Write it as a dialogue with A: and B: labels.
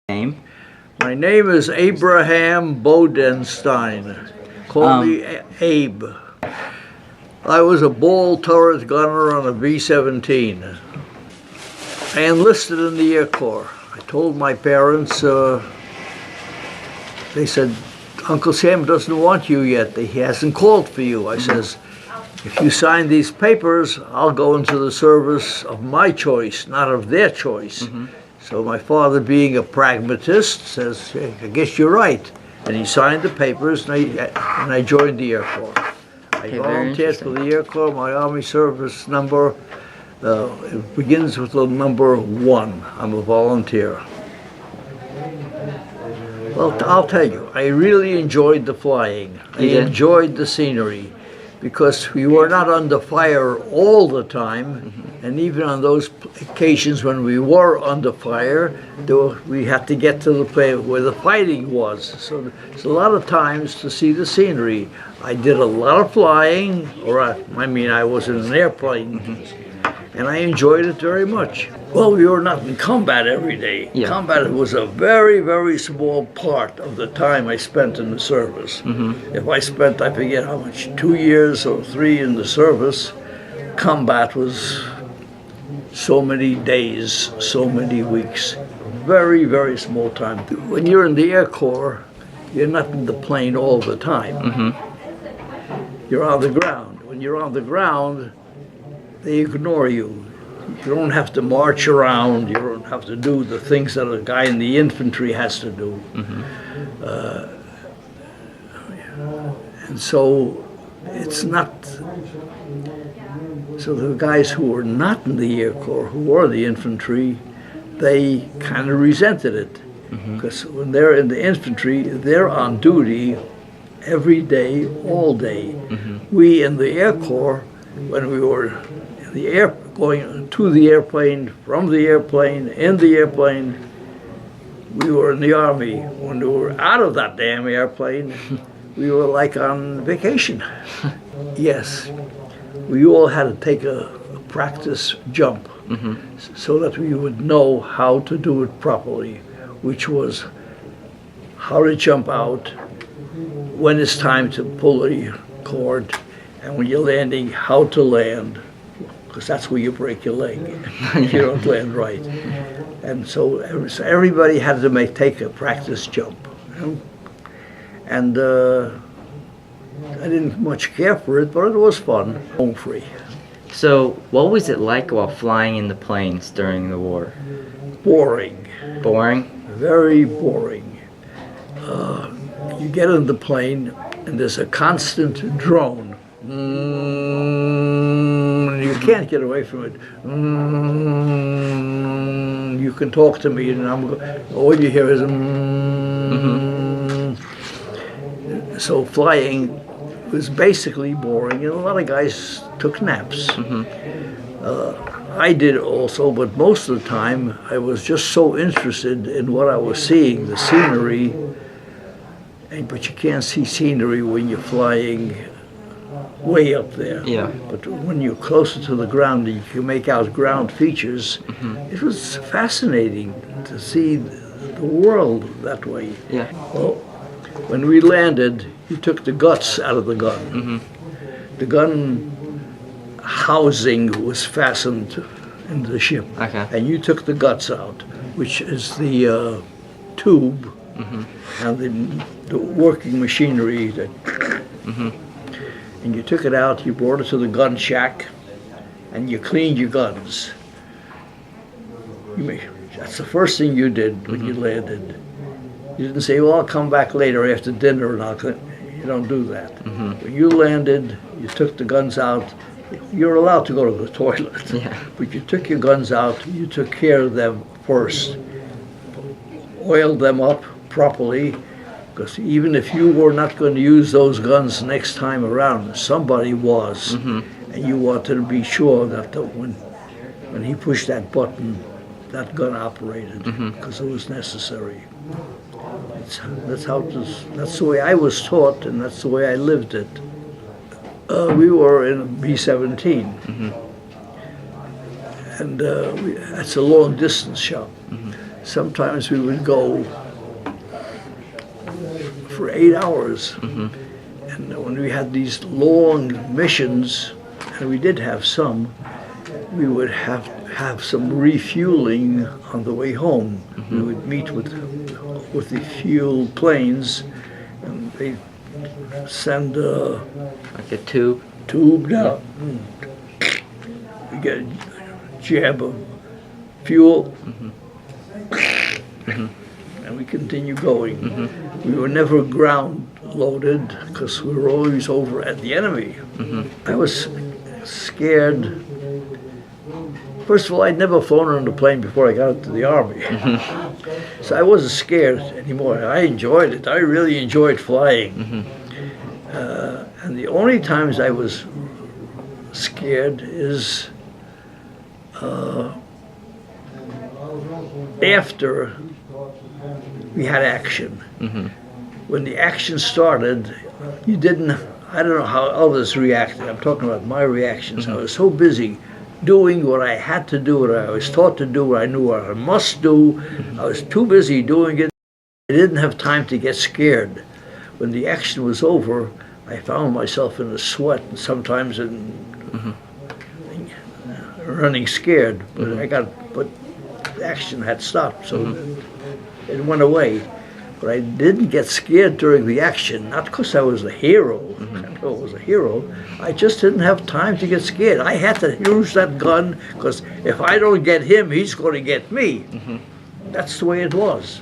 A: Name?
B: My name is Abraham Bodenstein. Call me Abe. I was a ball turret gunner on a B-17. I enlisted in the Air Corps. I told my parents, they said, Uncle Sam doesn't want you yet. He hasn't called for you. I says, if you sign these papers, I'll go into the service of my choice, not of their choice. So my father, being a pragmatist, says, hey, I guess you're right. And he signed the papers, and I joined the Air Corps. I volunteered for the Air Corps. My Army service number, it begins with the number 1. I'm a volunteer. Well, I'll tell you, I really enjoyed the flying. I enjoyed the scenery, because we were not under fire all the time, and even on those occasions when we were under fire, we had to get to the place where the fighting was. So it's a lot of times to see the scenery. I did a lot of flying, I was in an airplane, and I enjoyed it very much. Well, we were not in combat every day. Combat was a very, very small part of the time I spent in the service. If I spent, I forget how much, 2 years or 3 in the service, combat was so many days, so many weeks. Very, very small time. When you're in the Air Corps, you're not in the plane all the time. You're on the ground. When you're on the ground, they ignore you. You don't have to march around. You don't have to do the things that a guy in the infantry has to do. And so it's not. So the guys who were not in the Air Corps, who were the infantry, they kind of resented it. Because when they're in the infantry, they're on duty every day, all day. We in the Air Corps, when we were in the air, going to the airplane, from the airplane, in the airplane, we were in the Army. When we were out of that damn airplane, we were like on vacation. Yes, we all had to take a practice jump so that we would know how to do it properly, which was how to jump out, when it's time to pull the cord, and when you're landing, how to land, because that's where you break your leg if you don't land right. And so everybody had to take a practice jump. And I didn't much care for it, but it was fun. Home free.
A: So, what was it like while flying in the planes during the war?
B: Boring.
A: Boring?
B: Very boring. You get in the plane, and there's a constant drone. You can't get away from it. You can talk to me, and all you hear is. So flying was basically boring, and a lot of guys took naps. I did also, but most of the time I was just so interested in what I was seeing, the scenery. But you can't see scenery when you're flying way up there. But when you're closer to the ground and you can make out ground features, it was fascinating to see the world that way. Well, when we landed, you took the guts out of the gun. The gun housing was fastened into the ship, and you took the guts out, which is the tube and the working machinery that. And you took it out, you brought it to the gun shack, and you cleaned your guns. That's the first thing you did when you landed. You didn't say, well, I'll come back later after dinner and I'll clean. You don't do that. When you landed, you took the guns out. You're allowed to go to the toilet, but you took your guns out, you took care of them first. Oiled them up properly, because even if you were not going to use those guns next time around, somebody was. And you wanted to be sure that when he pushed that button, that gun operated, because it was necessary. That's the way I was taught, and that's the way I lived it. We were in a B-17, and that's a long distance shot. sometimes we would go for 8 hours. And when we had these long missions, and we did have some, we would have some refueling on the way home. We would meet with the fuel planes, and they send a
A: Like a tube.
B: tube down. We get a jab of fuel, and we continue going. We were never ground loaded because we were always over at the enemy. I was scared. First of all, I'd never flown on a plane before I got into the Army. So I wasn't scared anymore. I enjoyed it. I really enjoyed flying. And the only times I was scared is after we had action. When the action started, you didn't, I don't know how others reacted. I'm talking about my reactions. I was so busy doing what I had to do, what I was taught to do, what I knew what I must do. I was too busy doing it. I didn't have time to get scared. When the action was over, I found myself in a sweat and sometimes running scared. But the action had stopped, so it went away. But I didn't get scared during the action, not because I was a hero. I know I was a hero. I just didn't have time to get scared. I had to use that gun because if I don't get him, he's going to get me. That's the way it was.